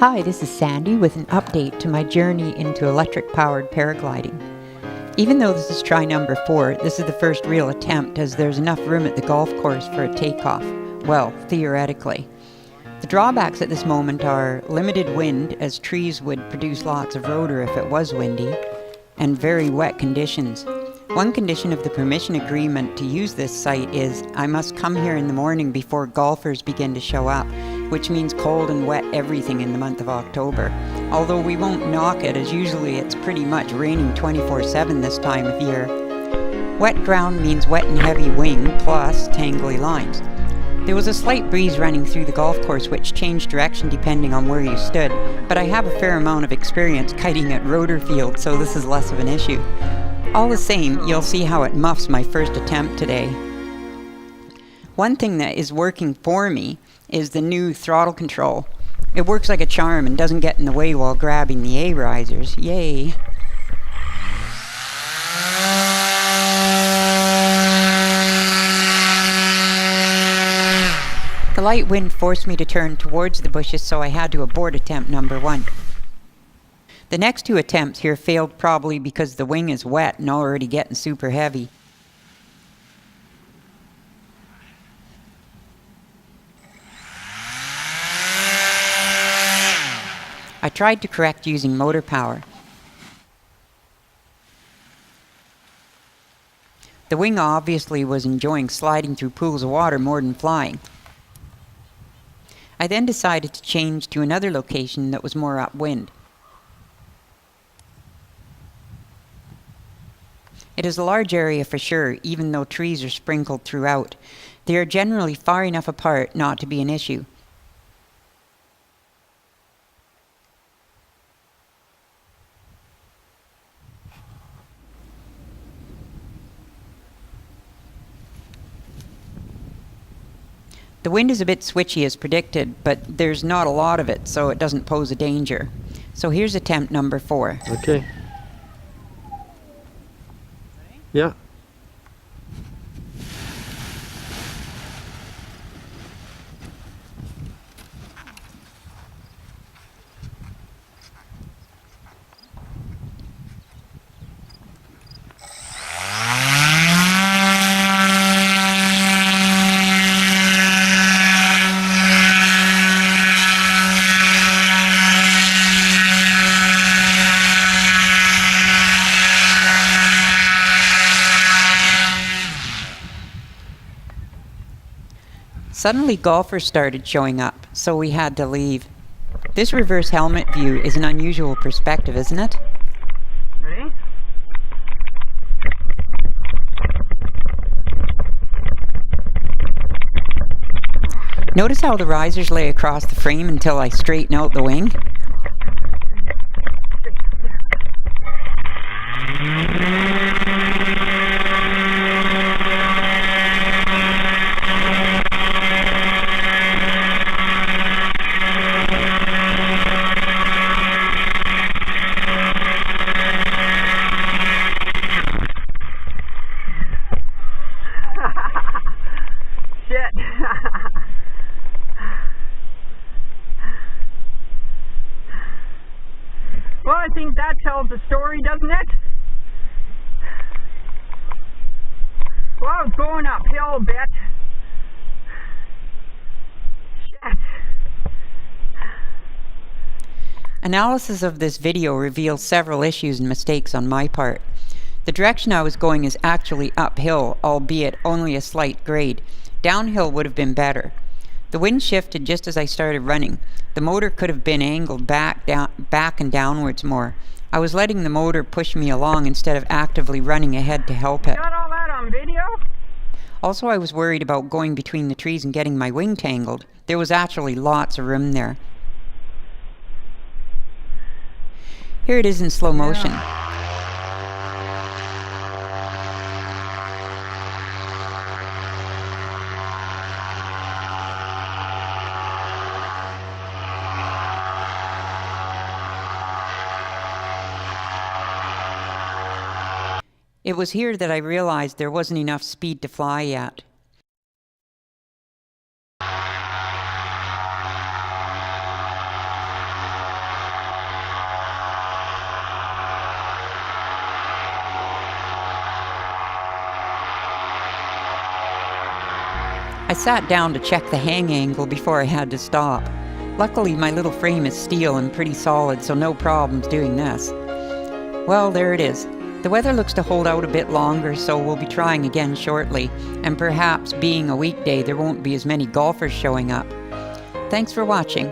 Hi, this is Sandy with an update to my journey into electric-powered paragliding. Even though this is try number 4, this is the first real attempt as there's enough room at the golf course for a takeoff. Well, theoretically. The drawbacks at this moment are limited wind, as trees would produce lots of rotor if it was windy, and very wet conditions. One condition of the permission agreement to use this site is I must come here in the morning before golfers begin to show up, which means cold and wet everything in the month of October. Although we won't knock it, as usually it's pretty much raining 24/7 this time of year. Wet ground means wet and heavy wing plus tangly lines. There was a slight breeze running through the golf course which changed direction depending on where you stood, but I have a fair amount of experience kiting at rotor fields, so this is less of an issue. All the same, you'll see how it muffs my first attempt today. One thing that is working for me is the new throttle control. It works like a charm and doesn't get in the way while grabbing the A-risers. Yay! The light wind forced me to turn towards the bushes, so I had to abort attempt number 1. The next 2 attempts here failed probably because the wing is wet and already getting super heavy. I tried to correct using motor power. The wing obviously was enjoying sliding through pools of water more than flying. I then decided to change to another location that was more upwind. It is a large area for sure, even though trees are sprinkled throughout. They are generally far enough apart not to be an issue. The wind is a bit switchy as predicted, but there's not a lot of it, so it doesn't pose a danger. So here's attempt number 4. Okay. Yeah. Suddenly golfers started showing up, so we had to leave. This reverse helmet view is an unusual perspective, isn't it? Ready? Notice how the risers lay across the frame until I straighten out the wing? Well, I think that tells the story, doesn't it? Well, it's going uphill a bit. Shit. Analysis of this video reveals several issues and mistakes on my part. The direction I was going is actually uphill, albeit only a slight grade. Downhill would have been better. The wind shifted just as I started running. The motor could have been angled back and downwards more. I was letting the motor push me along instead of actively running ahead to help it. Got all that on video? Also, I was worried about going between the trees and getting my wing tangled. There was actually lots of room there. Here it is in slow motion. It was here that I realized there wasn't enough speed to fly yet. I sat down to check the hang angle before I had to stop. Luckily, my little frame is steel and pretty solid, so no problems doing this. Well, there it is. The weather looks to hold out a bit longer, so we'll be trying again shortly, and perhaps being a weekday there won't be as many golfers showing up. Thanks for watching.